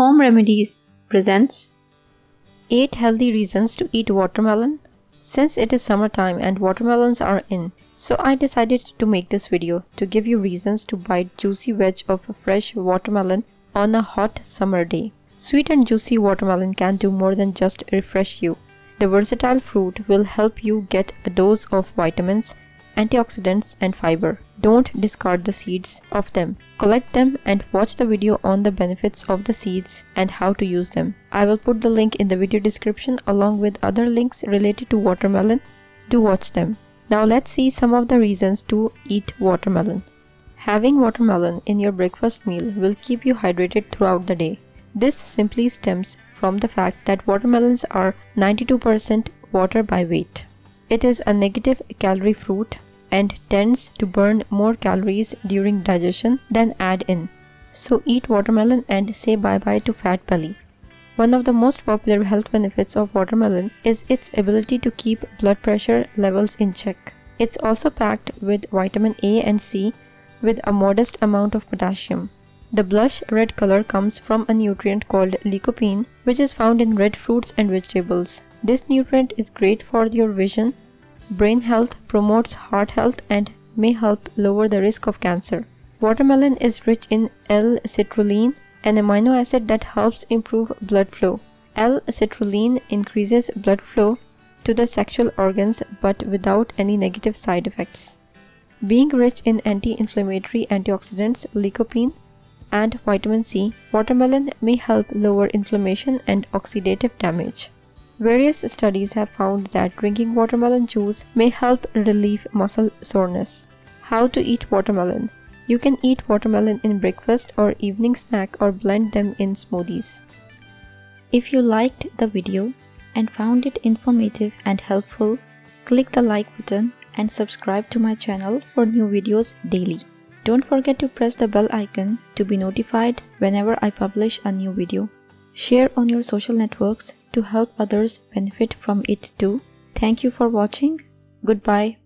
Home Remedies presents 8 healthy reasons to eat watermelon. Since it is summertime and watermelons are in, so I decided to make this video to give you reasons to bite juicy wedge of fresh watermelon on a hot summer day. Sweet and juicy watermelon can do more than just refresh you. The versatile fruit will help you get a dose of vitamins, antioxidants and fiber. Don't discard the seeds of them. Collect them and watch the video on the benefits of the seeds and how to use them. I will put the link in the video description along with other links related to watermelon. Do watch them. Now let's see some of the reasons to eat watermelon. Having watermelon in your breakfast meal will keep you hydrated throughout the day. This simply stems from the fact that watermelons are 92% water by weight. It is a negative calorie fruit and tends to burn more calories during digestion than add in. So eat watermelon and say bye-bye to fat belly. One of the most popular health benefits of watermelon is its ability to keep blood pressure levels in check. It's also packed with vitamin A and C with a modest amount of potassium. The blush red color comes from a nutrient called lycopene, which is found in red fruits and vegetables. This nutrient is great for your vision, brain health, promotes heart health, and may help lower the risk of cancer. Watermelon is rich in L-citrulline, an amino acid that helps improve blood flow. L-citrulline increases blood flow to the sexual organs but without any negative side effects. Being rich in anti-inflammatory antioxidants, lycopene, and vitamin C, watermelon may help lower inflammation and oxidative damage. Various studies have found that drinking watermelon juice may help relieve muscle soreness. How to eat watermelon? You can eat watermelon in breakfast or evening snack or blend them in smoothies. If you liked the video and found it informative and helpful, click the like button and subscribe to my channel for new videos daily. Don't forget to press the bell icon to be notified whenever I publish a new video. Share on your social networks to help others benefit from it too. Thank you for watching. Goodbye.